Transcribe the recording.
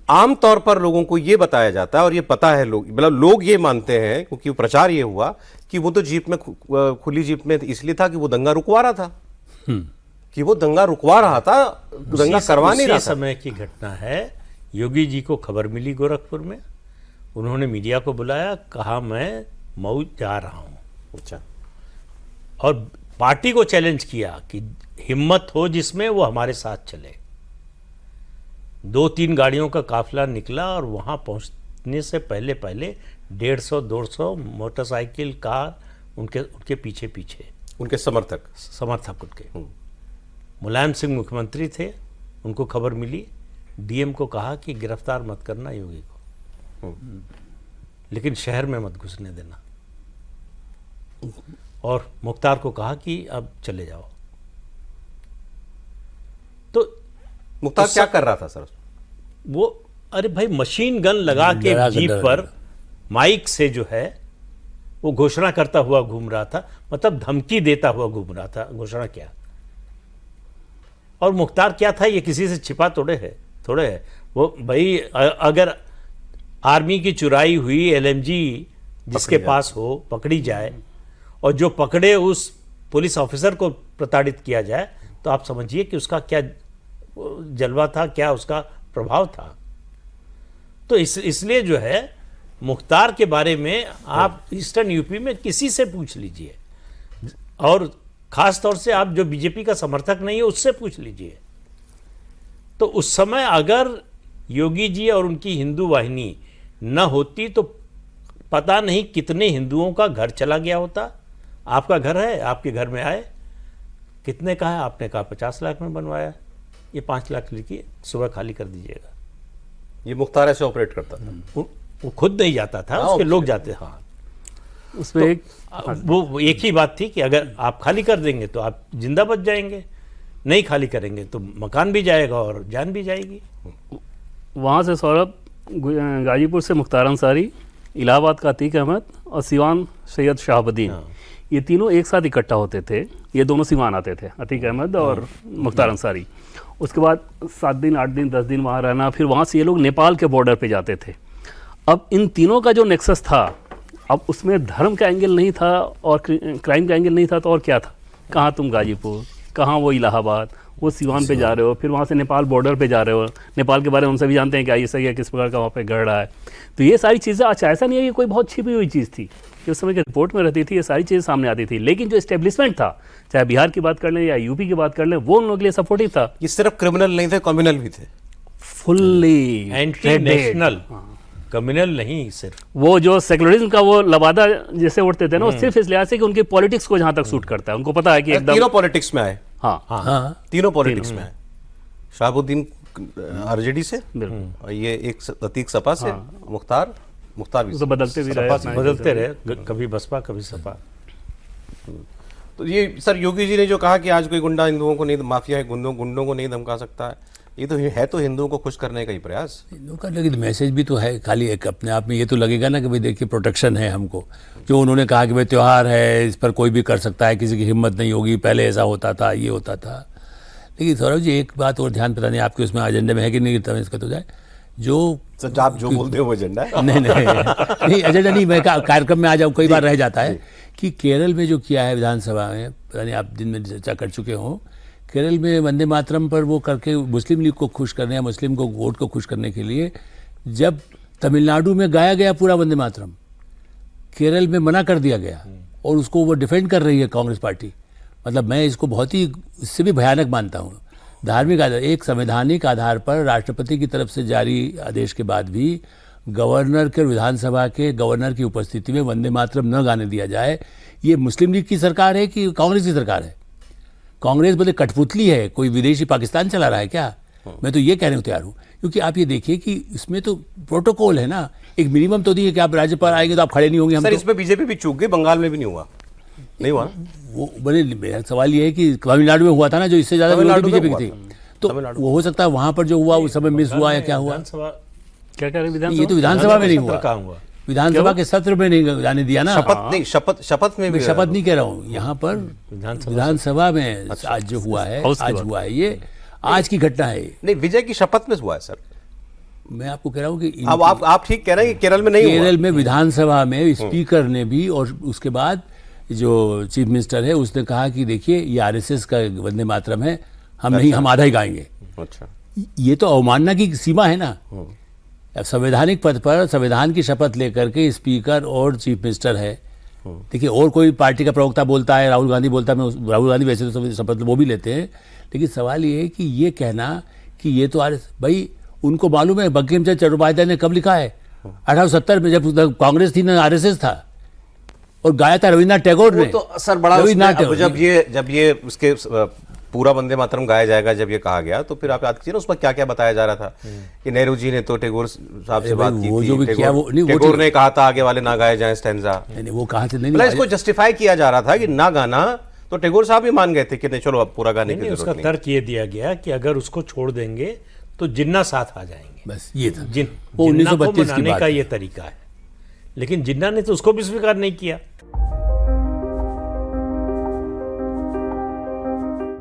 आम तौर पर लोगों को ये बताया जाता है और ये पता है, लोग ये मानते हैं, क्योंकि प्रचार ये हुआ कि वो तो जीप में खुली जीप में इसलिए था कि वो दंगा रुकवा रहा था, कि वो दंगा रुकवा रहा था, दंगा करवा नहीं रहा था। समय की घटना है। योगी जी को खबर मिली गोरखपुर में, उन्होंने मीडिया को बुलाया, कहा मैं मऊ जा रहा हूँ। अच्छा। और पार्टी को चैलेंज किया कि हिम्मत हो जिसमें वो हमारे साथ चले। 2-3 गाड़ियों का काफिला निकला और वहाँ पहुँचने से पहले 150-200 मोटरसाइकिल, कार उनके पीछे उनके समर्थक उनके। मुलायम सिंह मुख्यमंत्री थे, उनको खबर मिली, डीएम को कहा कि गिरफ्तार मत करना योगी को, लेकिन शहर में मत घुसने देना, और मुख्तार को कहा कि अब चले जाओ। तो मुख्तार क्या कर रहा था सर? वो अरे भाई मशीन गन लगा के जीप पर माइक से जो है वो घोषणा करता हुआ घूम रहा था, मतलब धमकी देता हुआ घूम रहा था। घोषणा क्या, और मुख्तार क्या था, ये किसी से छिपा थोड़े है वो भाई। अगर आर्मी की चुराई हुई एलएमजी जिसके पास हो पकड़ी जाए और जो पकड़े उस पुलिस ऑफिसर को प्रताड़ित किया जाए, तो आप समझिए कि उसका क्या जलवा था, क्या उसका प्रभाव था। तो इसलिए जो है मुख्तार के बारे में आप ईस्टर्न यूपी में किसी से पूछ लीजिए, और खास तौर से आप जो बीजेपी का समर्थक नहीं है उससे पूछ लीजिए। तो उस समय अगर योगी जी और उनकी हिंदू वाहिनी न होती तो पता नहीं कितने हिंदुओं का घर चला गया होता। आपका घर है, आपके घर में आए, कितने का है, आपने कहा 50 लाख में बनवाया, ये 5 लाख लिखिए, सुबह खाली कर दीजिएगा। ये मुख्तार ऐसे ऑपरेट करता था, वो खुद नहीं जाता था, उसके लोग जाते। हाँ, उसमें तो वो एक ही बात थी कि अगर आप खाली कर देंगे तो आप जिंदा बच जाएंगे, नहीं खाली करेंगे तो मकान भी जाएगा और जान भी जाएगी। वहाँ से सौरभ, गाजीपुर से मुख्तार अंसारी, इलाहाबाद का अतीक अहमद और सिवान सैयद शहाबुद्दीन, ये तीनों एक साथ इकट्ठा होते थे। ये दोनों सिवान आते थे, अतीक अहमद और मुख्तार अंसारी। उसके बाद 7 दिन 8 दिन 10 दिन वहाँ रहना, फिर वहाँ से ये लोग नेपाल के बॉर्डर पे जाते थे। अब इन तीनों का जो नेक्सस था, अब उसमें धर्म का एंगल नहीं था और क्राइम का एंगल नहीं था, तो और क्या था? कहाँ तुम गाजीपुर, कहाँ वो इलाहाबाद, वो सिवान पे जा रहे हो, फिर वहाँ से नेपाल बॉर्डर पे जा रहे हो। नेपाल के बारे में हम सभी जानते हैं कि आई सही है, किस प्रकार का वहाँ पे गढ़ रहा है। तो ये सारी चीज़ें, अच्छा ऐसा नहीं है कि कोई बहुत छिपी हुई चीज़ थी कि उस समय की रिपोर्ट में रहती थी, ये सारी चीज़ें सामने आती थी। लेकिन जो एस्टेब्लिशमेंट था, चाहे बिहार की बात कर लें या यूपी की बात कर लें, वो उन लोगों के लिए सपोर्टिव था। ये सिर्फ क्रिमिनल नहीं थे, कम्युनल भी थे, फुल्ली एंटी नेशनल, कम्युनल नहीं सिर्फ। वो जो सेकुलरिज्म का वो लबादा जैसे उठते थे ना, वो सिर्फ इस लिहाज से कि उनके पॉलिटिक्स को जहाँ तक सूट करता है, उनको पता है कि एकदम तीनों पॉलिटिक्स में आए। हाँ, तीनों पॉलिटिक्स में आए। शहाबुद्दीन आरजेडी से, और ये एक अतीक सपा से, मुख्तार भी तो बदलते भी रहे, बदलते रहे, कभी बसपा कभी सपा। तो ये सर योगी जी ने जो कहा कि आज कोई गुंडा हिंदुओं को नहीं, माफिया है गुंडों को नहीं धमका सकता है, ये तो है तो हिंदुओं को खुश करने का ही प्रयास। हिंदुओं का लेकिन मैसेज भी तो है, खाली एक अपने आप में ये तो लगेगा ना कि भाई देखिए प्रोटेक्शन है हमको। जो उन्होंने कहा कि भाई त्यौहार है, इस पर कोई भी कर सकता है, किसी की हिम्मत नहीं होगी, पहले ऐसा होता था, ये होता था। लेकिन सौरभ जी एक बात और ध्यान, पता नहीं आपके उसमें एजेंडे में है कि नहीं, तब इसका तो जाए जो आप जो बोलते हो वो एजेंडा है। नहीं एजेंडा नहीं, मैं कार्यक्रम में आ जाऊँ, कई बार रह जाता है कि केरल में जो किया है विधानसभा में, पता नहीं आप दिन में चर्चा कर चुके हों, केरल में वंदे मातरम पर वो करके मुस्लिम लीग को खुश करने या मुस्लिम को वोट को खुश करने के लिए, जब तमिलनाडु में गाया गया पूरा वंदे मातरम, केरल में मना कर दिया गया और उसको वो डिफेंड कर रही है कांग्रेस पार्टी। मतलब मैं इसको बहुत ही इससे भी भयानक मानता हूँ। धार्मिक आधार, एक संवैधानिक आधार पर राष्ट्रपति की तरफ से जारी आदेश के बाद भी गवर्नर के, विधानसभा के गवर्नर की उपस्थिति में वंदे मातरम न गाने दिया जाए। ये मुस्लिम लीग की सरकार है कि कांग्रेस की सरकार है? कांग्रेस बोले कठपुतली है, कोई विदेशी पाकिस्तान चला रहा है क्या? मैं तो ये कहने को तैयार हूँ, क्योंकि आप ये देखिए कि इसमें तो प्रोटोकॉल है ना, एक मिनिमम तो नहीं है कि आप राज्यपाल आएंगे तो आप खड़े नहीं होंगे। सर इसमें बीजेपी भी चूक गई, बंगाल में भी नहीं हुआ, नहीं हुआ वो बड़े। मेरा सवाल ये है कि तमिलनाडु में हुआ था ना, जो इससे ज्यादा बीजेपी की थी, तो वो हो सकता है वहां पर जो हुआ उस समय मिस हुआ या क्या हुआ, क्या कह रहे हैं? ये तो विधानसभा में नहीं हुआ, विधानसभा के सत्र में नहीं जाने दिया ना। शपथ में शपथ नहीं कह रहा हूँ, यहाँ पर विधानसभा में आज जो हुआ है, आज हुआ है, ये आज की घटना है। नहीं, विजय की शपथ में हुआ है सर। मैं आपको कह रहा हूँ कि अब आप ठीक कह रहे हैं कि केरल में नहीं हुआ। केरल में विधानसभा में स्पीकर ने भी और उसके बाद जो चीफ मिनिस्टर है उसने कहा कि देखिए ये आरएसएस का वंदे मातरम है, हम नहीं, हम आधा ही गाएंगे। अच्छा, ये तो अवमानना की सीमा है ना। अब संवैधानिक पद पर संविधान की शपथ लेकर के स्पीकर और चीफ मिनिस्टर है। देखिए और कोई पार्टी का प्रवक्ता बोलता है, राहुल गांधी बोलता है, राहुल गांधी वैसे तो शपथ वो भी लेते हैं, लेकिन सवाल ये है कि ये कहना कि ये तो भाई उनको मालूम है बंकिम चंद्र चट्टोपाध्याय ने कब लिखा है, 1870 में, जब कांग्रेस थी ना आरएसएस था, और गाया था रविन्द्रनाथ टैगोर ने। तो असर बड़ा जब ये उसके पूरा वंदे मातरम गाया जाएगा, जब ये कहा गया, तो फिर आप याद कीजिए ना उसमें क्या क्या बताया जा रहा था कि नेहरू जी ने तो टैगोर साहब से बात की थी, टैगोर ने कहा था आगे वाले ना गाए जाएं स्टैंजा। वो कहा से नहीं, इसको जस्टिफाई किया जा रहा था कि ना गाना, तो टैगोर साहब भी मान गए थे कि नहीं चलो अब पूरा गाने की जरूरत उसका नहीं। तर्क ये दिया गया कि अगर उसको छोड़ देंगे तो जिन्ना साथ आ जाएंगे। बस ये था जिन्ना को मनाने का ये तरीका है, लेकिन जिन्ना ने तो उसको भी स्वीकार नहीं किया।